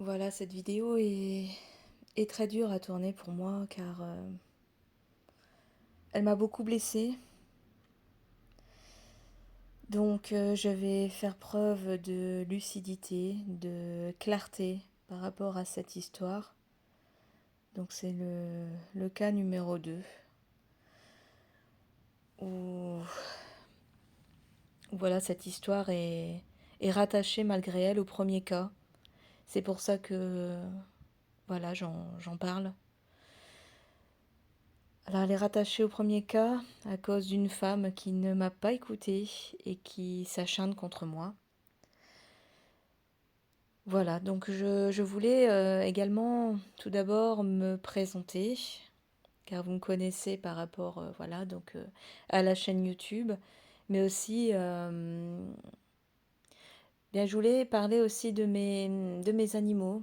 Voilà, cette vidéo est très dure à tourner pour moi car elle m'a beaucoup blessée. Donc je vais faire preuve de lucidité, de clarté par rapport à cette histoire. Donc c'est le cas numéro 2 où voilà, cette histoire est rattachée malgré elle au premier cas. C'est pour ça que voilà, j'en parle. Alors, elle est rattachée au premier cas à cause d'une femme qui ne m'a pas écoutée et qui s'acharne contre moi. Voilà, donc je voulais également tout d'abord me présenter, car vous me connaissez par rapport voilà, donc, à la chaîne YouTube, mais aussi, bien, je voulais parler aussi de mes animaux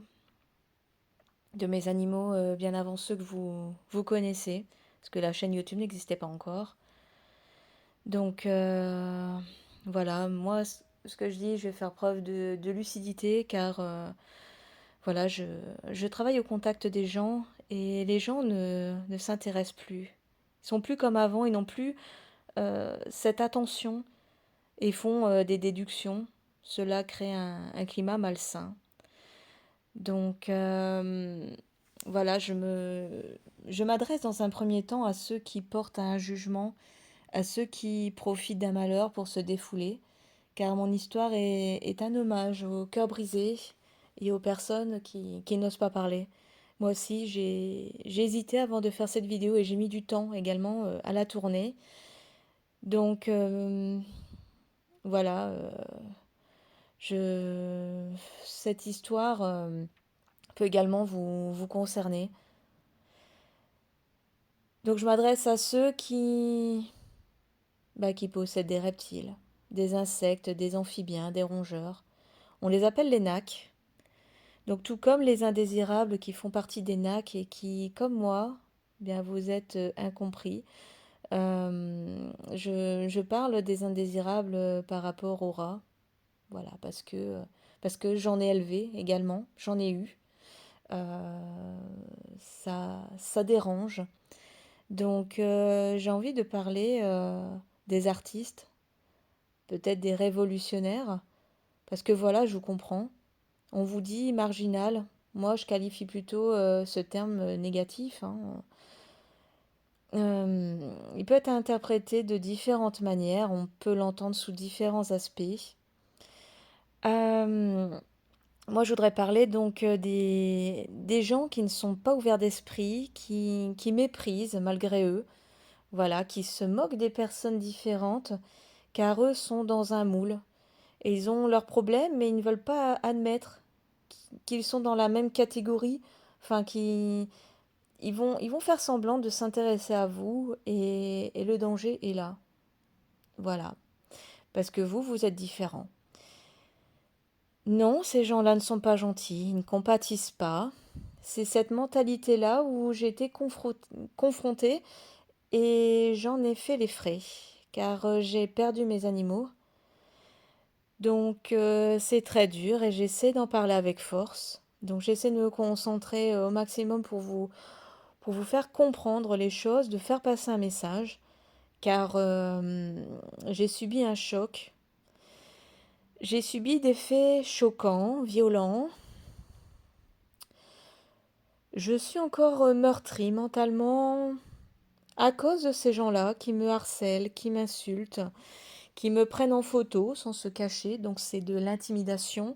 bien avant ceux que vous connaissez, parce que la chaîne YouTube n'existait pas encore. Donc voilà, moi, ce que je dis, je vais faire preuve de lucidité car voilà, je travaille au contact des gens et les gens ne s'intéressent plus. Ils sont plus comme avant, ils n'ont plus cette attention et font des déductions. Cela crée un climat malsain. Donc voilà, je m'adresse dans un premier temps à ceux qui portent un jugement, à ceux qui profitent d'un malheur pour se défouler, car mon histoire est un hommage aux cœurs brisés et aux personnes qui n'osent pas parler. Moi aussi, j'ai hésité avant de faire cette vidéo et j'ai mis du temps également à la tourner. Donc voilà, je, cette histoire peut également vous concerner. Donc je m'adresse à ceux qui possèdent des reptiles, des insectes, des amphibiens, des rongeurs. On les appelle les nacs. Donc tout comme les indésirables qui font partie des nacs et qui, comme moi, bien vous êtes incompris. Je parle des indésirables par rapport aux rats. Voilà, parce que j'en ai élevé également, j'en ai eu. Ça dérange. Donc j'ai envie de parler des artistes, peut-être des révolutionnaires, parce que voilà, je vous comprends. On vous dit marginal. Moi, je qualifie plutôt ce terme négatif, hein. Il peut être interprété de différentes manières. On peut l'entendre sous différents aspects. Euh, Moi, je voudrais parler donc des gens qui ne sont pas ouverts d'esprit, qui méprisent malgré eux, voilà, qui se moquent des personnes différentes, car eux sont dans un moule. Et ils ont leurs problèmes, mais ils ne veulent pas admettre qu'ils sont dans la même catégorie, enfin, ils vont faire semblant de s'intéresser à vous, et le danger est là. Voilà. Parce que vous êtes différent. Non, ces gens-là ne sont pas gentils, ils ne compatissent pas. C'est cette mentalité-là où j'ai été confrontée et j'en ai fait les frais, car j'ai perdu mes animaux. Donc c'est très dur et j'essaie d'en parler avec force. Donc j'essaie de me concentrer au maximum pour vous faire comprendre les choses, de faire passer un message, car j'ai subi un choc. J'ai subi des faits choquants, violents. Je suis encore meurtrie mentalement à cause de ces gens-là qui me harcèlent, qui m'insultent, qui me prennent en photo sans se cacher. Donc c'est de l'intimidation,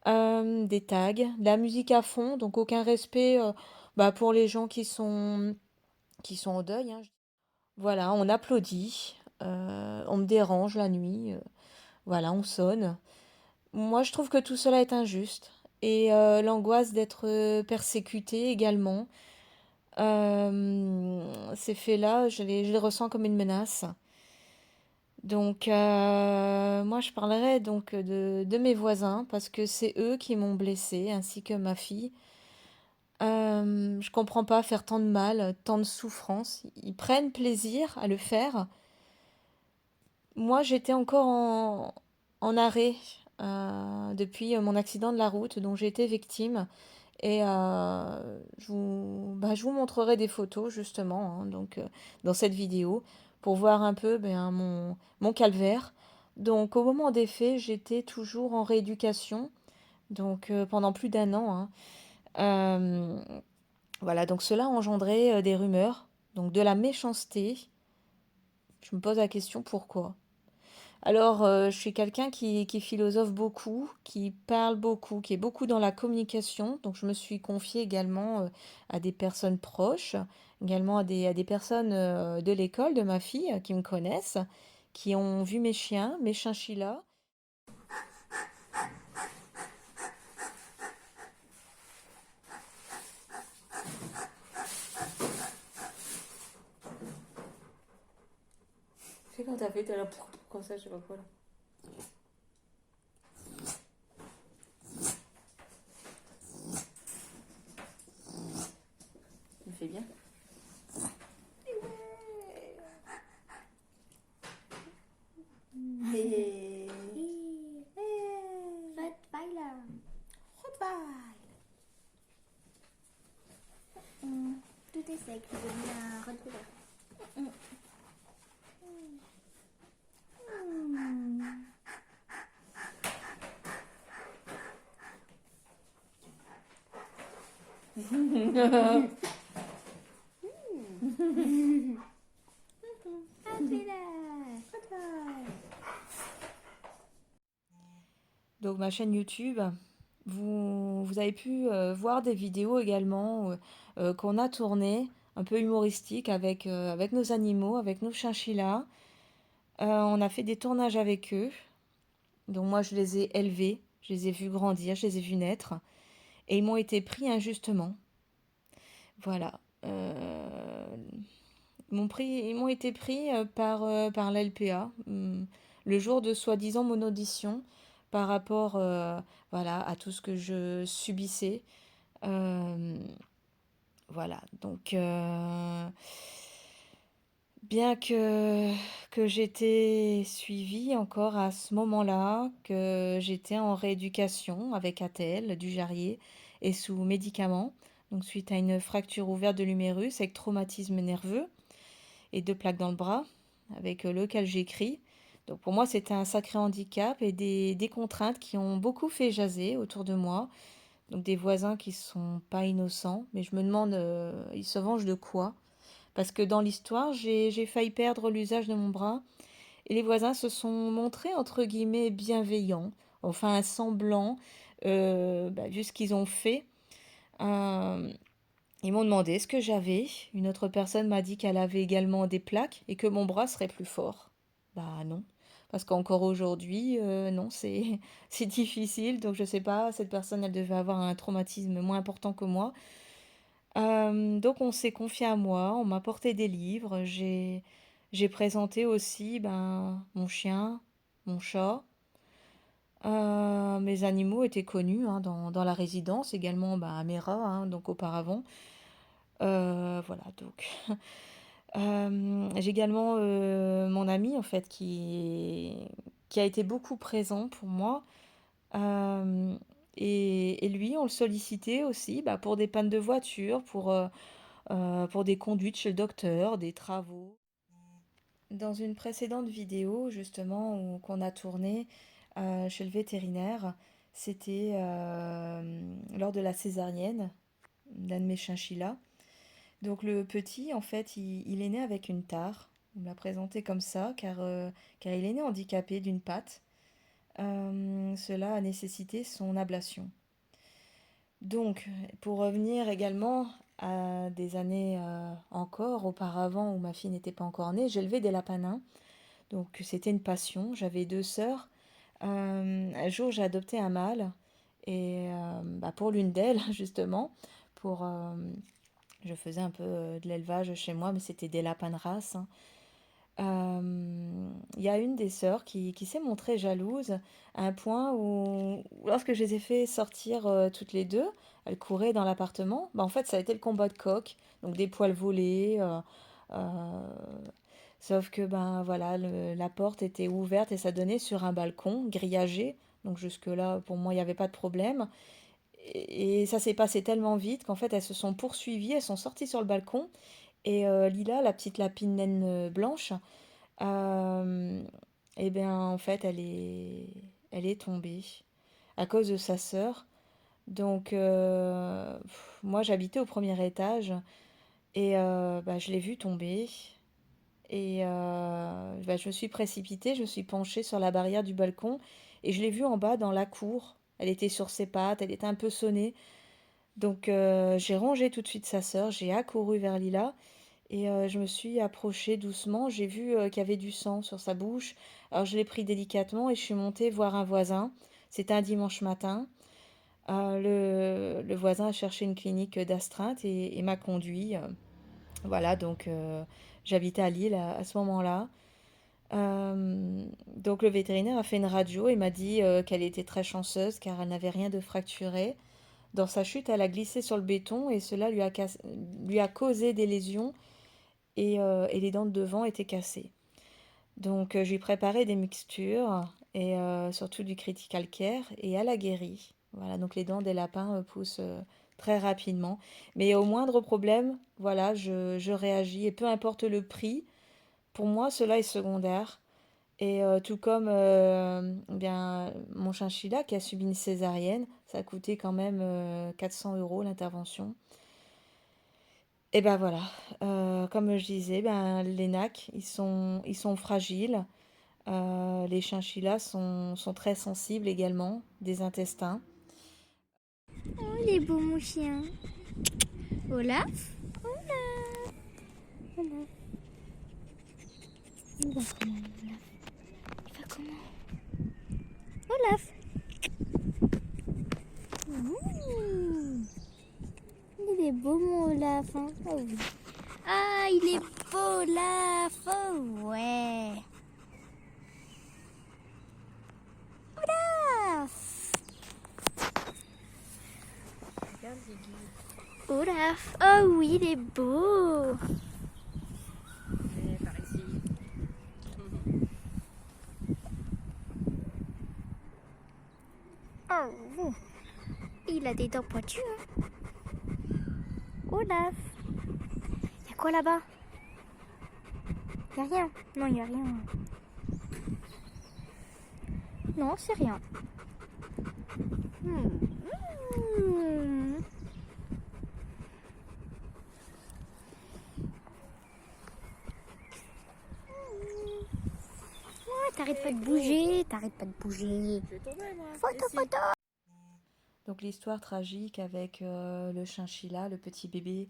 des tags, de la musique à fond. Donc aucun respect pour les gens qui sont au deuil, hein. Voilà, on applaudit, on me dérange la nuit, voilà, on sonne. Moi, je trouve que tout cela est injuste. Et l'angoisse d'être persécutée également. Ces faits-là, je les ressens comme une menace. Donc, moi, je parlerai donc de mes voisins parce que c'est eux qui m'ont blessée, ainsi que ma fille. Je comprends pas faire tant de mal, tant de souffrance. Ils prennent plaisir à le faire. Moi, j'étais encore en arrêt. depuis mon accident de la route dont j'ai été victime. Et je vous montrerai des photos justement, hein, donc, dans cette vidéo pour voir un peu ben, mon calvaire. Donc au moment des faits, j'étais toujours en rééducation, donc pendant plus d'un an, hein. Euh, voilà, donc cela a engendré des rumeurs, donc de la méchanceté. Je me pose la question pourquoi. Alors, je suis quelqu'un qui philosophe beaucoup, qui parle beaucoup, qui est beaucoup dans la communication. Donc, je me suis confiée également à des personnes proches, également à des personnes de l'école de ma fille qui me connaissent, qui ont vu mes chiens, mes chinchillas. C'est quand t'as fait, t'as l'air comme ça, je sais pas quoi là. Tu me fais bien. Hey. Rottweiler. Rottweil. Tout est sec, je veux bien un Rottweiler. Donc ma chaîne YouTube, vous avez pu voir des vidéos également qu'on a tournées, un peu humoristiques avec nos animaux, avec nos chinchillas. On a fait des tournages avec eux. Donc moi, je les ai élevés, je les ai vus grandir, je les ai vus naître. Et ils m'ont été pris injustement. Voilà. Ils m'ont été pris par l'LPA le jour de soi-disant mon audition par rapport voilà, à tout ce que je subissais. Euh, voilà, donc bien que j'étais suivie encore à ce moment-là, que j'étais en rééducation avec ATL, du Jarrier, et sous médicaments, donc suite à une fracture ouverte de l'humérus avec traumatisme nerveux et 2 plaques dans le bras, avec lequel j'écris. Donc pour moi, c'était un sacré handicap et des contraintes qui ont beaucoup fait jaser autour de moi. Donc des voisins qui sont pas innocents, mais je me demande, ils se vengent de quoi? Parce que dans l'histoire, j'ai failli perdre l'usage de mon bras et les voisins se sont montrés entre guillemets bienveillants, enfin un semblant, vu ce qu'ils ont fait. Euh, Ils m'ont demandé ce que j'avais. Une autre personne m'a dit qu'elle avait également des plaques et que mon bras serait plus fort. Bah non. Parce qu'encore aujourd'hui, non, c'est c'est difficile. Donc je sais pas, cette personne, elle devait avoir un traumatisme moins important que moi. Donc on s'est confié à moi, on m'a porté des livres. J'ai présenté aussi ben, mon chien, mon chat. Mes animaux étaient connus hein, dans la résidence, également ben, Améra, hein, donc auparavant. Voilà, donc. J'ai également mon ami, en fait, qui a été beaucoup présent pour moi. Euh, et lui, on le sollicitait aussi bah, pour des pannes de voiture, pour des conduites chez le docteur, des travaux. Dans une précédente vidéo, justement, qu'on a tournée chez le vétérinaire, c'était lors de la césarienne d'un de mes chinchillas. Donc le petit, en fait, il est né avec une tare. On me l'a présenté comme ça, car il est né handicapé d'une patte. Cela a nécessité son ablation. Donc, pour revenir également à des années encore auparavant où ma fille n'était pas encore née, j'élevais des lapins nains. Donc c'était une passion. J'avais 2 sœurs. Un jour, j'ai adopté un mâle. Et bah, pour l'une d'elles, justement, pour, je faisais un peu de l'élevage chez moi, mais c'était des lapins de race, hein. Il y a une des sœurs qui s'est montrée jalouse à un point où, lorsque je les ai fait sortir toutes les deux, elles couraient dans l'appartement. Bah, en fait, ça a été le combat de coq, donc des poils volés. Euh, Sauf que ben voilà, la porte était ouverte et ça donnait sur un balcon grillagé. Donc jusque-là, pour moi, il n'y avait pas de problème. Et ça s'est passé tellement vite qu'en fait, elles se sont poursuivies, elles sont sorties sur le balcon. Et Lila, la petite lapine naine blanche, euh, eh bien, en fait, elle est tombée à cause de sa sœur. Donc, moi, j'habitais au premier étage et bah, je l'ai vue tomber. Et bah, je me suis précipitée, je me suis penchée sur la barrière du balcon et je l'ai vue en bas dans la cour. Elle était sur ses pattes, elle était un peu sonnée. Donc, j'ai rangé tout de suite sa sœur, j'ai accouru vers Lila et je me suis approchée doucement. J'ai vu qu'il y avait du sang sur sa bouche. Alors, je l'ai pris délicatement et je suis montée voir un voisin. C'était un dimanche matin. Le voisin a cherché une clinique d'astreinte et m'a conduit. Voilà, donc j'habitais à Lille à ce moment-là. Donc le vétérinaire a fait une radio et m'a dit qu'elle était très chanceuse car elle n'avait rien de fracturé. Dans sa chute, elle a glissé sur le béton et cela lui a causé des lésions et les dents de devant étaient cassées. Donc je lui ai préparé des mixtures et surtout du critical care et elle a guéri. Voilà, donc les dents des lapins poussent très rapidement. Mais au moindre problème, voilà, je réagis et peu importe le prix, pour moi cela est secondaire. Et tout comme bien, mon chinchilla qui a subi une césarienne, ça a coûté quand même 400 euros l'intervention. Et ben voilà, comme je disais, ben, les NAC, ils sont fragiles. Les chinchillas sont très sensibles également, des intestins. Oh, il est beau mon chien. Olaf. Olaf. Olaf. Il va comment, Olaf? Il va comment? Olaf. Mmh. Il est beau mon Olaf. Hein. Oh, oui. Ah, il est beau Olaf. Oh ouais. Olaf. Olaf. Oh oui, il est beau. Par ici. Oh, il a des dents pointues. Hein. Olaf. Y'a quoi là-bas? Y'a rien. Non, y'a rien. Non, c'est rien. Hmm. Hmm. Ouais, t'arrêtes pas de bouger, t'arrêtes pas de bouger. Je vais tomber moi. Photo, Ici. photo. Donc l'histoire tragique avec le chinchilla, le petit bébé,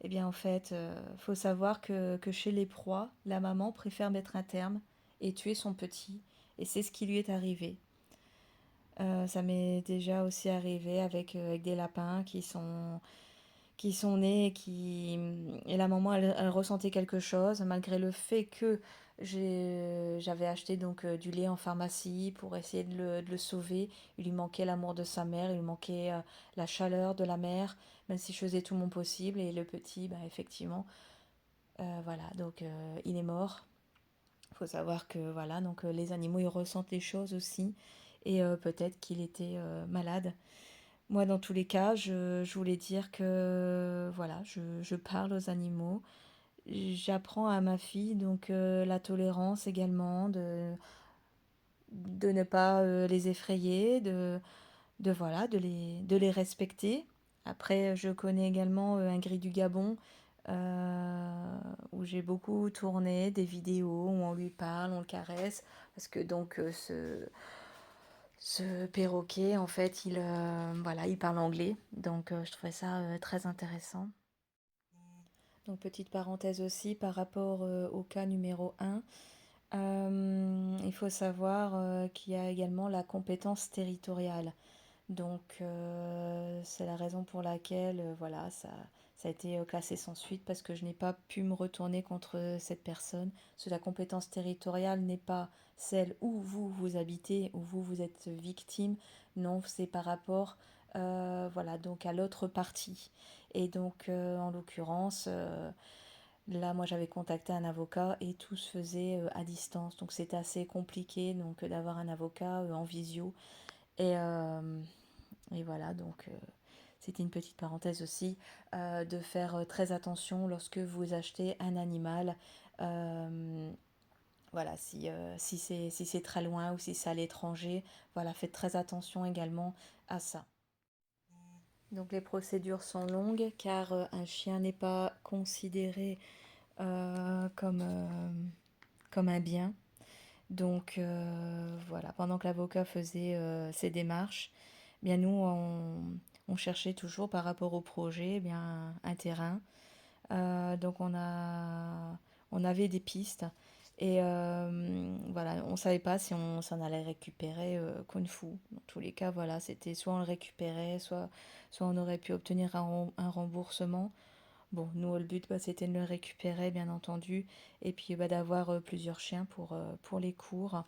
eh bien en fait, faut savoir que chez les proies, la maman préfère mettre un terme et tuer son petit. Et c'est ce qui lui est arrivé. Ça m'est déjà aussi arrivé avec des lapins qui sont nés et la maman, elle ressentait quelque chose, malgré le fait que j'avais acheté donc du lait en pharmacie pour essayer de le sauver. Il lui manquait l'amour de sa mère, il lui manquait la chaleur de la mère, même si je faisais tout mon possible. Et le petit, bah, effectivement, voilà, donc il est mort. Il faut savoir que voilà, donc les animaux, ils ressentent les choses aussi. Et peut-être qu'il était malade. Moi, dans tous les cas, je voulais dire que voilà, je parle aux animaux. J'apprends à ma fille donc la tolérance également, de ne pas les effrayer, voilà, de les respecter. Après, je connais également un gris du Gabon où j'ai beaucoup tourné des vidéos où on lui parle, on le caresse, parce que donc ce perroquet, en fait, voilà, il parle anglais, donc je trouvais ça très intéressant. Donc petite parenthèse aussi par rapport au cas numéro un, il faut savoir qu'il y a également la compétence territoriale. Donc c'est la raison pour laquelle voilà, ça a été classé sans suite parce que je n'ai pas pu me retourner contre cette personne. Parce que la compétence territoriale n'est pas celle où vous habitez, où vous êtes victime. Non, c'est par rapport voilà, donc à l'autre partie. Et donc en l'occurrence, là moi j'avais contacté un avocat et tout se faisait à distance. Donc c'était assez compliqué donc d'avoir un avocat en visio. Et, et voilà, donc c'était une petite parenthèse aussi, de faire très attention lorsque vous achetez un animal. euh, voilà, si c'est très loin ou si c'est à l'étranger, voilà, faites très attention également à ça. Donc les procédures sont longues car un chien n'est pas considéré comme un bien. Donc voilà, pendant que l'avocat faisait ses démarches, eh bien nous on cherchait toujours par rapport au projet eh bien un terrain. Donc on avait des pistes et voilà, on ne savait pas si on s'en allait récupérer Kung Fu. Dans tous les cas, voilà, c'était soit on le récupérait, soit on aurait pu obtenir un remboursement. Bon, nous, le but, bah, c'était de le récupérer, bien entendu, et puis bah, d'avoir plusieurs chiens pour les cours.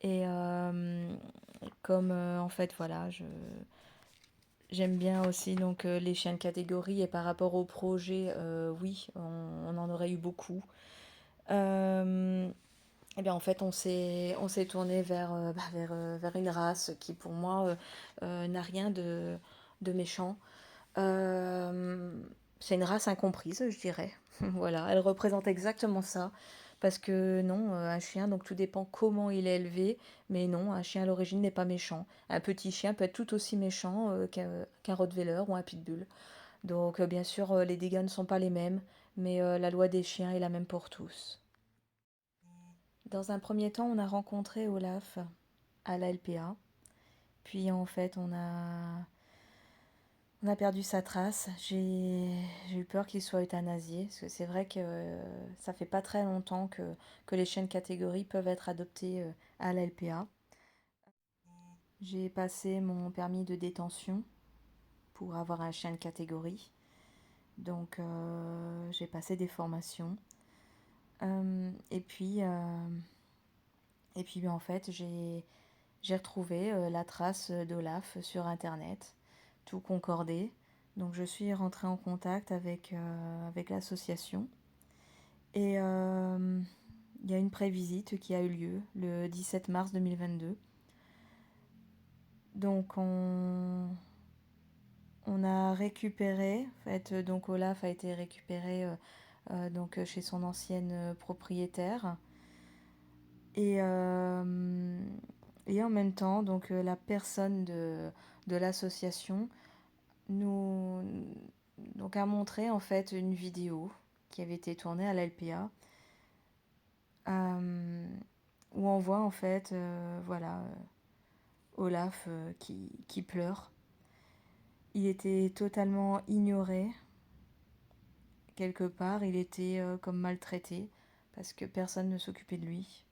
Et comme, en fait, voilà, j'aime bien aussi donc les chiens de catégorie, et par rapport au projet, oui, on en aurait eu beaucoup. Et bien, en fait, on s'est tourné vers une race qui, pour moi, n'a rien de méchant. Euh, c'est une race incomprise, je dirais. Voilà, elle représente exactement ça. Parce que non, un chien, donc tout dépend comment il est élevé, mais non, un chien à l'origine n'est pas méchant. Un petit chien peut être tout aussi méchant qu'un Rottweiler ou un Pitbull. Donc bien sûr, les dégâts ne sont pas les mêmes, mais la loi des chiens est la même pour tous. Dans un premier temps, on a rencontré Olaf à la LPA. Puis en fait, on a perdu sa trace. J'ai eu peur qu'il soit euthanasié, parce que c'est vrai que ça fait pas très longtemps que les chiens de catégorie peuvent être adoptés à la LPA. J'ai passé mon permis de détention pour avoir un chien de catégorie. Donc j'ai passé des formations. Euh, et puis, euh, et puis en fait, j'ai retrouvé la trace d'Olaf sur Internet. Tout concordé. Donc je suis rentrée en contact avec l'association. Et il y a une prévisite qui a eu lieu le 17 mars 2022. Donc on a récupéré, en fait, donc Olaf a été récupéré donc chez son ancienne propriétaire. Et, et en même temps, donc la personne de l'association nous donc a montré en fait une vidéo qui avait été tournée à l'LPA euh, où on voit en fait voilà Olaf qui pleure. Il était totalement ignoré quelque part, il était comme maltraité parce que personne ne s'occupait de lui.